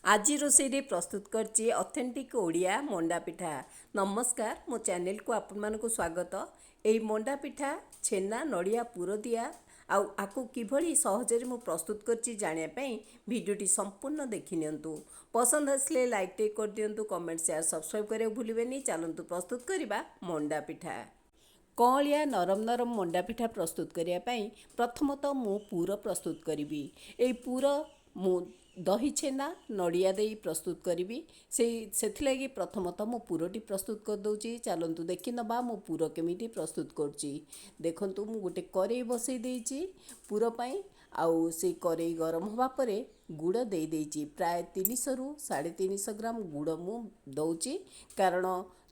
आज रोषे प्रस्तुत करछि ऑथेंटिक ओडिया मंडा पिठा। नमस्कार, मो चैनल को आपण मानक स्वागत। एई मंडा पिठा छेना नड़िया पुर दिया आकु किभली सहजरे मु प्रस्तुत करछि जानिया पई वीडियोटी संपूर्ण देखि नियंतु। पसंद आसले लाइक टे कर दियंतु, कमेंट शेयर सब्सक्राइब करे भूलिबेनी। चलंतु प्रस्तुत करिबा मंडा पिठा। कलिया नरम नरम मंडा पिठा प्रस्तुत करिया पई प्रथमतः मु पूर प्रस्तुत करिबी। एई पूर मु दही छेना नड़िया दे प्रस्तुत करी से प्रथमतः मो पूरटी प्रस्तुत कर दूची। चलतु देखि नबा मो पूर केमिटी प्रस्तुत करची। देखंतु मु गोटे करेई बसई देइची पूर पई। आउ से करेई गरम होबा परे गुड़ दे देइची। प्राय 300 रु 350 ग्राम गुड़ मु दउची, कारण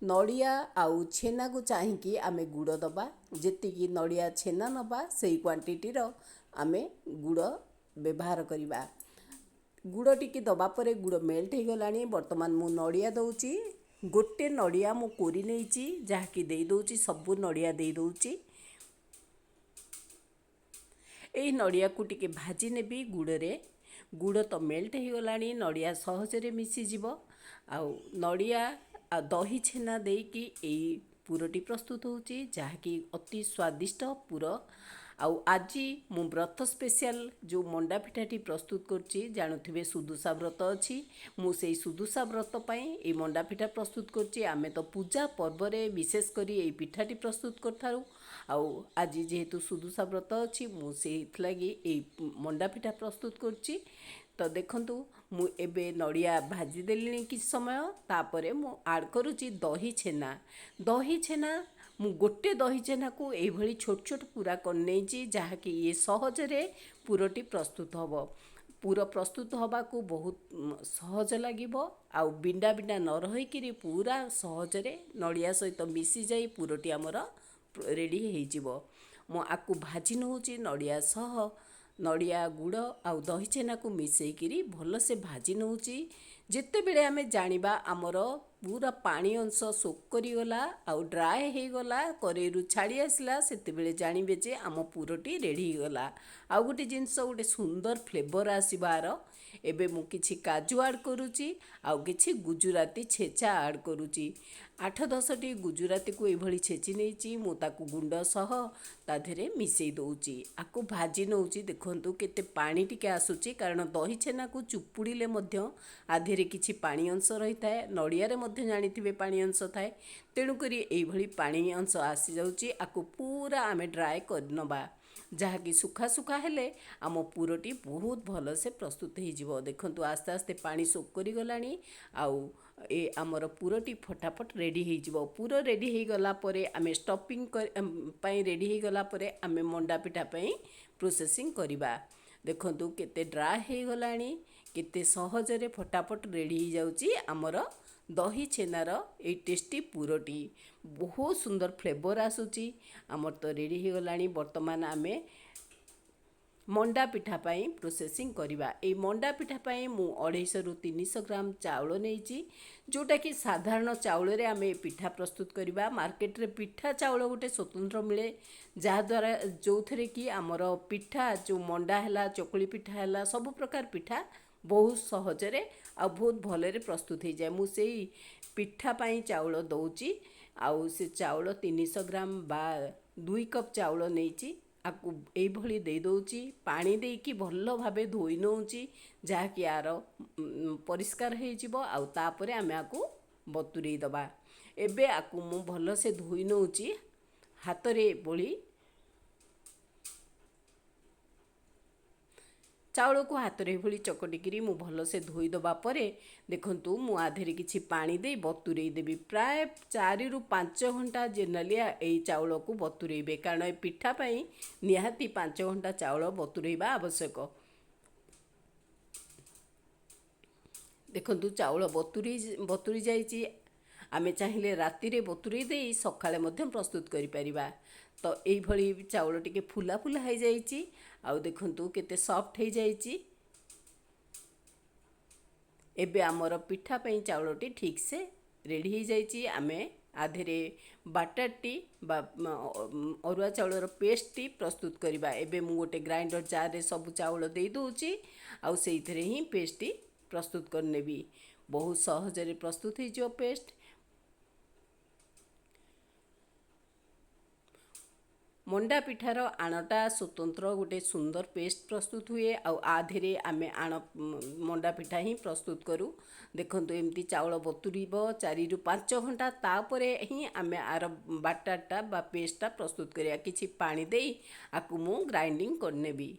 नड़िया आउ छेना को चाहिकी आमे गुड़ दबा। जेतिकी नड़िया छेना नबा सेई क्वांटिटीर आमे गुड़ व्यवहार करिबा। गुड़ टिके दबा परे गुड़ मेल्ट हो गलानी। बर्तमान मु नड़िया दउची। गोटे नड़िया मु कोरी नेइची, जहाँकि दे दउची सबु नड़िया दे दउची। एई नड़िया को टिके भाजी नेबी गुड़रे। गुड़ तो मेल्ट हो गलानी, नड़िया सहजरे मिसी जिवो। आउ नड़िया आ दही छेना देकी एई पूरटी प्रस्तुत होची, जहाँकि अति स्वादिष्ट पूर। आउ आज मु व्रत स्पेशल जो मंडा पिठाटी प्रस्तुत करची, जानुथिबे सुदुसा व्रत अछि। मु सेई सुदुसा व्रत पई ए मंडा पिठा प्रस्तुत करची। आमे तो पूजा पर्व रे विशेष करी ए पिठाटी प्रस्तुत करथारु। आउ आज जेहेतु सुदुसा व्रत अछि, मु सेइथलागी ए मंडा पिठा प्रस्तुत करची। तो देखंतु मु एबे नड़िया भाजी देलिनी कि समय, तापरे मु ऐड करूची दही छेना। दही छेना मु गोटे दही छेना को एभली छोट छोट पूरा करनेची, जहाँकि ये सहजरे पूरटी प्रस्तुत हब। पूर प्रस्तुत हवा को बहुत सहज लागिबो। आउ बिंडा बिंडा न रहीकि पूरा सहजरे नड़िया सहित मिसी जाई पूरटी आमर रेडी हो जिवो। मु आकु भाजी नउची नड़िया सह नड़िया गुड़ आउ दही छेना को मिसेइकिरी भल से भाजी नउची। जेते बेले आमे जानिबा आमर पूरा पानी अंश सोक करी गला आउ ड्राए हे गला, करेरु छाड़ी आसला, सेते बेले जानिबे जे आम पूरटी रेडी हो गला। आउ गोटे जिनस गोटे सुंदर फ्लेवर आसीबार। एबे मु किछि काजू ऐड करूची, आउ किछि गुजुराती छेचा ऐड करूची। 8-10 टी गुजुराती को एभली छेची नेची, मु ताकू गुंड सह ता धेरे मिसेई दउची। आकु भाजी नउची। देखंतु केते पानी टिके आसुची, कारण दही छेना को चुपुड़ीले मध्य आधेरे किछि पानी अंश रही थाए। नड़िया रे मध्य जानिथिबे पानी अंश थाए, तेणु करी एभली पानी अंश आसी जाउची। आकु पूरा आमे ड्राए कर नबा, जहाँकि सुखा सुखा हेले आम पूरटी बहुत भल से प्रस्तुत हो जिवो। देखंतु आस्ते आस्ते पानी सोक करी गलानी। आउ ए आमर पूरटी फटाफट रेडी हो जिवो। पूर रेडी हो गला परे आमे स्टफिंग पई रेडी हो गला परे आमे मंडा पिठा पई प्रोसेसिंग करिबा। देखंतु केते ड्राई हो गलानी, केते सहजरे फटाफट रेडी हो जाउची आमर दही छेनार ए टेस्टी पूरटी। बहुत सुंदर फ्लेवर आसुची। आमर तो रेडी हो गलानी। वर्तमान आमे मंडा पिठा पई प्रोसेसिंग करिबा। ए मंडा पिठा पई मु 250 रु 300 ग्राम चाउल नेइची, जोटा कि साधारण चाउल रे आमे पिठा प्रस्तुत करिबा। मार्केट रे पिठा चाउल गोटे स्वतंत्र मिले, जहा द्वारा जो थरे कि आमर पिठा जो मंडा हैला, चकुली पिठा हैला, सब प्रकार पिठा बहुत सहजरे आ बहुत भलरे प्रस्तुत हो जाए। मु सेई पिठा पई चाउल दउची। आउ से चाउल 300 ग्राम बा 2 कप चाउल नेइची। आकु एभली दे दउची, पानी देकी भल भाबे धोई नउची, जहाँकि यार परिष्कार हो जिवो। आउ तापरे आमे आकु बतुरेई दबा। एबे आकु मु भल से धोई नउची हाथ रे बोली। चाउल को हाथ रे भली चकटिकी मु भल से धोई दबा परे देखंतु मु आधेरे किछि पानी दे बतुरेई देबी। प्राय 4 रु 5 घंटा जेनरली एई चाउल को बतुरेइबे, कारण ए पिठा पई निहाती 5 घंटा चाउल बतुरेइबा आवश्यक। देखंतु चाउल बतुरी जाइछि। आमे चाहिले राति रे बतुरेई देई सकाळे मध्यम प्रस्तुत करि परिबा। तो एई भली चाउल टिके फुला फुला हो जाइछि। आउ देखंतु केते सॉफ्ट हो जाइछि। एबे आमर पिठा पई चाउलटी ठीक से रेडी हो जाइछि। आमे आधेरे बाटाटी बा अरुआ चाउलर पेस्टटी प्रस्तुत करिबा। एबे मु गोटे ग्राइंडर जार रे सब चाउल दे दउछि, आउ सेइथरे ही पेस्टटी प्रस्तुत करनेबी बहुत सहजरे प्रस्तुत हो पेस्ट। मंडा पिठार आणटा स्वतंत्र गोटे सुंदर पेस्ट प्रस्तुत हुए आधे आमे आण मंडा पिठा ही प्रस्तुत करूँ। देखंतु एमती चाउल बतुरीब 4 ରୁ 5 घंटा तापरे ही आमे आर बाटाटा बा पेस्टा प्रस्तुत करिया। किछि पानी देई आकु मु ग्राइंडिंग करनेबी।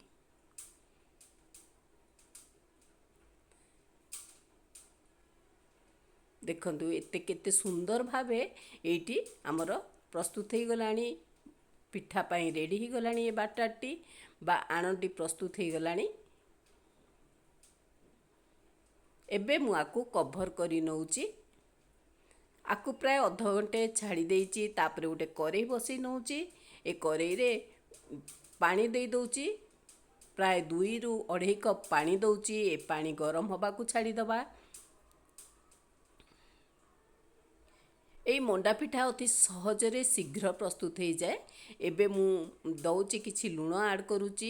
देखंतु एते केते सुंदर भावे एटी हमर प्रस्तुत हो गलानी। पिठा पाई रेडी हो गलानी। ये बाटाटी बा आणटी प्रस्तुत हो गलानी। एबे मु आकु कभर करी नउची। आकु प्राय अध घंटे छाड़ी देइची। तापरे गोटे करेई बसई नउची। ए करेई रे पानी देई दउची। प्राय 2 ରୁ 2.5 कप पानी दउची। ए पानी गरम हवा को छाड़ी दबा। এই ମଣ୍ଡା ପିଠା ଅତି ସହଜରେ ଶୀଘ୍ର ପ୍ରସ୍ତୁତ ହେଇଯାଏ। ଏବେ ମୁଁ ଦଉଛି କିଛି ଲୁଣ ଆଡ଼୍ କରୁଛି।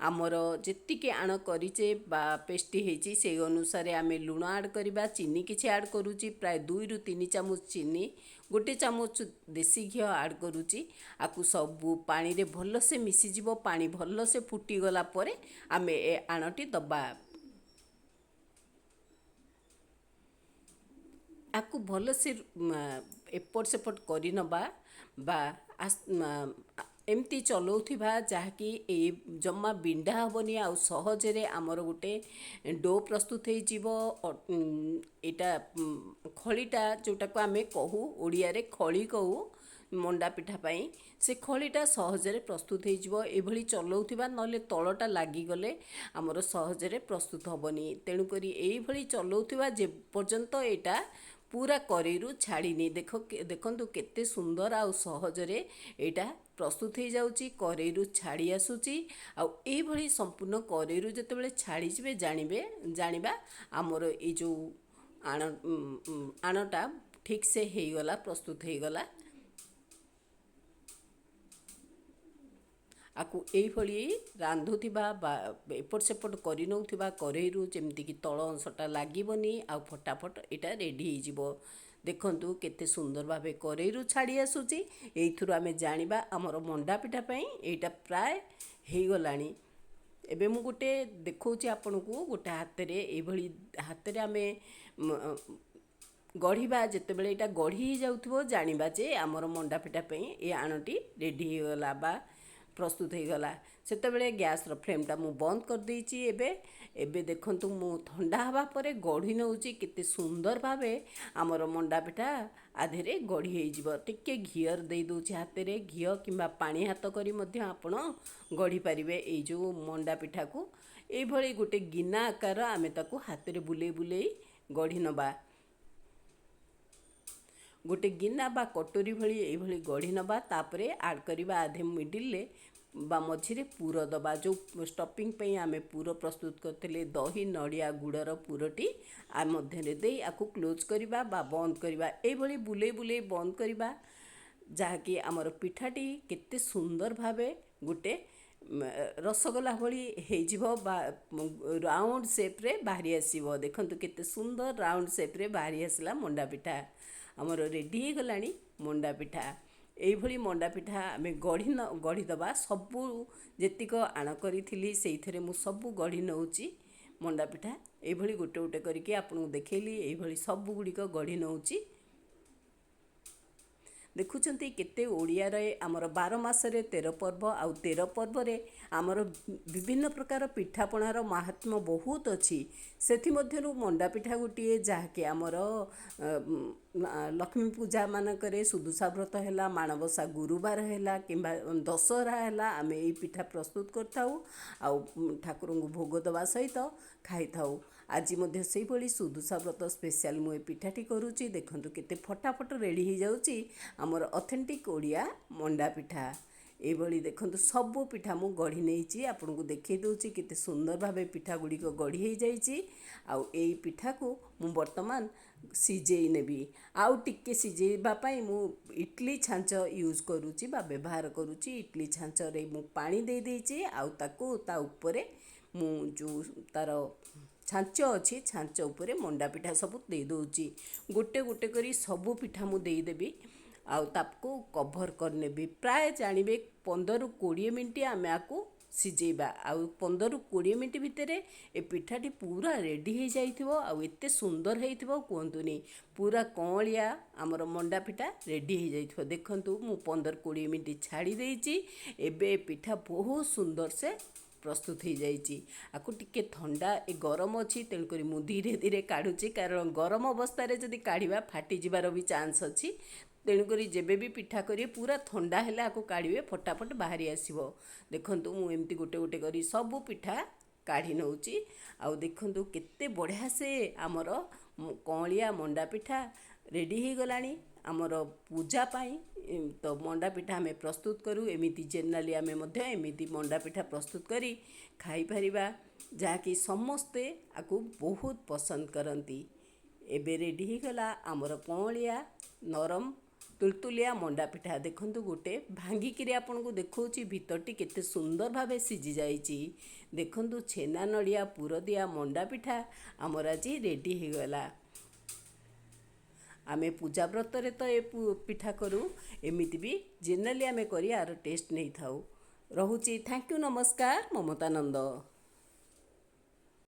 ଆମର ଯେତିକି ଆଣ କରିଛେ ବା ପେଷ୍ଟି ହେଇଛି ସେଇ ଅନୁସାରେ ଆମେ ଲୁଣ ଆଡ଼୍ କରିବା। ଚିନି କିଛି ଆଡ଼୍ କରୁଛି ପ୍ରାୟ 2 ରୁ 3 ଚାମଚ ଚିନି, 1 ଚାମଚ ଦେଶୀ ଘିଅ ଆଡ଼୍ କରୁଛି। ଆକୁ ସବୁ ପାଣିରେ ଭଲସେ ମିଶିଯିବ। ପାଣି ଭଲସେ ଫୁଟିଗଲା ପରେ ଆମେ ଏ ଆଣଟି ଦବା। आकु भलसे एपट सेपट करी नबा बा एमती चलाउथिबा जहाँकि ए जम्मा बिंडा हेबनी। आ सहजरे आमर गोटे डो प्रस्तुत हो। एटा खलीटा जोटा को आमे कहू ओडिया रे खली कहू मंडा पिठा पाई। से खलीटा सहजरे प्रस्तुत हो। एभली चलाउथिबा नले तलटा लागी गले आमर सहजरे प्रस्तुत हेबनी। तेणुकरी एभली चलाउथिबा जे पर्यंत एटा पूरा करेईरु छाड़ीनी। देखंतु केते सुंदर आ सहजरे एटा प्रस्तुत हो जाउची। करेईरु छाड़ी आसुची। आ एभली संपूर्ण करेईरु जेतेबेले छाड़ी जिवे जानिबा आमर ए जो आणटा ठीक से हेगला प्रस्तुत हेगला। आकु एभली रांधुथिबा बा एपट सेपट करि नउथिबा करेईरु जेमतिकी तଳ अंशटा लागिबनी आ फटाफट एटा रेडी हो। देखंतु केते सुंदर भावे करेईरु छाड़ी आसुची। एइथुरु आमे जानिबा हमर मंडा पिठा पई एटा प्राय हेगलानी। एबे मु गोटे देखौची आपनकु गोटे हातरे एभली हातरे आमे गढ़ीबा। जेतेबेले एटा गढ़ी जाउथबो जानिबा जे हमर मंडा पिठा पई ए आणटी रेडी हेगला बा प्रस्तुत हो गला। सेतेबेले गैस रो फ्लेमटा मु बंद कर देइची। एबे देखंतु मु ठंडा हवा परे गढ़ी नउची। केते सुंदर भावे हमर मंडा पिठा आधेरे गढ़ी हेइ जिवो। टिके घियर देइ दोची हातेरे घियो किंबा पानी हाथ करी मध्य आपण गढ़ी पारिबे। ए जो मंडा पिठा को ए भली गोटे गिना आकार आमे ताकू हातेरे बुलेई बुलेई गढ़ी नबा। गोटे गिना बा कटोरी भली ए भली गढ़ी नबा। तापरे ऐड करिबा आधे मिडिल ले बा मझिरे पूर दबा। जो स्टफिंग पे आमे पूर प्रस्तुत करथिले दही नडिया गुड़र पूरटी आ मध्यरे देई आकु क्लोज करिबा बा बंद करिबा। ए भली बुलेई बुलेई बंद करिबा जहाँकि आमर पिठाटी केते सुंदर भावे गोटे रसगोला भली हेजिबो बा राउंड शेप रे बाहरी आसीबो। देखंतु केते सुंदर राउंड शेप रे बाहरी आसला मंडा पिठा। आमर रेडी हो गलानी मंडा पिठा। एइभली मंडा पिठा आमे गढ़ी दबा। सबु जेतिक आण करी सेइथरे मु सबु गढ़ी नउची मंडा पिठा। एइभली गोटे गोटे करके आपन देखेली। एइभली सबु गुड़िक गढ़ी नउची। देखुचंती केते ओडिया रे आमर 12 मासरे 13 पर्व आउ 13 पर्व रे आमर विभिन्न प्रकार पिठापणार महात्म्य बहुत अच्छी। सेथि मध्यरु मंडा पिठा गोटिए जहाँकि आमर लक्ष्मी पूजा मानकरे सुदुसा व्रत हैला, माणबसा गुरुबार हैला किंबा दशहरा हैला आमे एई पिठा प्रस्तुत करथाउ आउ ठाकुरंगु भोग दबा सहित खाई थाउ। आज मध्य से भली सुदुसा व्रत स्पेशल मुए पिठाटी करूची। देखंतु केते फटाफट रेडी हो जाउची आमर ऑथेंटिक ओडिया मंडा पिठा। एभली देखंतु सबु पिठा मु गढ़ी नेइची। आपनकु देखै दउची केते सुंदर भावे पिठा गुडी को गढ़ी हे जाइची। आउ एई पिठा को मु वर्तमान सिजेई नेबी। आउ टिके सिजेइबा पई मु इडली छांच यूज करूची बा व्यवहार करूची। इडली छांच रे मु पानी दे देइची आउ ताकू ता ऊपरे मु जो तार ଛାଞ୍ଚ ଅଛି, ଛାଞ୍ଚ ଉପରେ ମଣ୍ଡା ପିଠା ସବୁ ଦେଇ ଦେଉଛି। ଗୋଟେ ଗୋଟେ କରି ସବୁ ପିଠା ମୁଁ ଦେଇଦେବି ଆଉ ତାକୁ କଭର୍ କରିନେବି। ପ୍ରାୟ ଜାଣିବେ 15-20 ମିନିଟ୍ ଆମେ ଆକୁ ସିଝେଇବା। ଆଉ 15-20 ମିନିଟ୍ ଭିତରେ ଏ ପିଠାଟି ପୁରା ରେଡ଼ି ହେଇଯାଇଥିବ। ଆଉ ଏତେ ସୁନ୍ଦର ହେଇଥିବ କୁହନ୍ତୁନି। ପୁରା କଅଁଳିଆ ଆମର ମଣ୍ଡା ପିଠା ରେଡ଼ି ହେଇଯାଇଥିବ। ଦେଖନ୍ତୁ ମୁଁ 15-20 ମିନିଟ୍ ଛାଡ଼ି ଦେଇଛି। ଏବେ ପିଠା ବହୁତ ସୁନ୍ଦର ସେ ପ୍ରସ୍ତୁତ ହେଇଯାଇଛି। ଆକୁ ଟିକେ ଥଣ୍ଡା, ଏ ଗରମ ଅଛି, ତେଣୁକରି ମୁଁ ଧୀରେ ଧୀରେ କାଢ଼ୁଛି, କାରଣ ଗରମ ଅବସ୍ଥାରେ ଯଦି କାଢ଼ିବା ଫାଟିଯିବାର ବି ଚାନ୍ସ ଅଛି। ତେଣୁକରି ଯେବେ ବି ପିଠା କରିବେ ପୁରା ଥଣ୍ଡା ହେଲେ ଆକୁ କାଢ଼ିବେ, ଫଟାଫଟ ବାହାରି ଆସିବ। ଦେଖନ୍ତୁ ମୁଁ ଏମିତି ଗୋଟେ ଗୋଟେ କରି ସବୁ ପିଠା କାଢ଼ି ନେଉଛି। ଆଉ ଦେଖନ୍ତୁ କେତେ ବଢ଼ିଆ ସେ ଆମର କଅଁଳିଆ ମଣ୍ଡା ପିଠା ରେଡ଼ି ହେଇଗଲାଣି। ଆମର ପୂଜା ପାଇଁ ତ ମଣ୍ଡା ପିଠା ଆମେ ପ୍ରସ୍ତୁତ କରୁ। ଏମିତି ଜେନେରାଲି ଆମେ ମଧ୍ୟ ଏମିତି ମଣ୍ଡା ପିଠା ପ୍ରସ୍ତୁତ କରି ଖାଇପାରିବା, ଯାହାକି ସମସ୍ତେ ଆକୁ ବହୁତ ପସନ୍ଦ କରନ୍ତି। ଏବେ ରେଡ଼ି ହେଇଗଲା ଆମର କଅଁଳିଆ ନରମ ତୁଲତୁଲିଆ ମଣ୍ଡା ପିଠା। ଦେଖନ୍ତୁ ଗୋଟେ ଭାଙ୍ଗିକିରି ଆପଣଙ୍କୁ ଦେଖାଉଛି, ଭିତରଟି କେତେ ସୁନ୍ଦର ଭାବେ ସିଝି ଯାଇଛି। ଦେଖନ୍ତୁ ଛେନା ନଡ଼ିଆ ପୁର ଦିଆ ମଣ୍ଡା ପିଠା ଆମର ଆଜି ରେଡ଼ି ହେଇଗଲା। ଆମେ ପୂଜା ବ୍ରତରେ ତ ଏ ପିଠା କରୁ, ଏମିତି ବି ଜେନେରାଲି ଆମେ କରି ଆର ଟେଷ୍ଟ ନେଇଥାଉ। ରହୁଛି। ଥ୍ୟାଙ୍କ ୟୁ, ନମସ୍କାର, ମମତାନନ୍ଦ।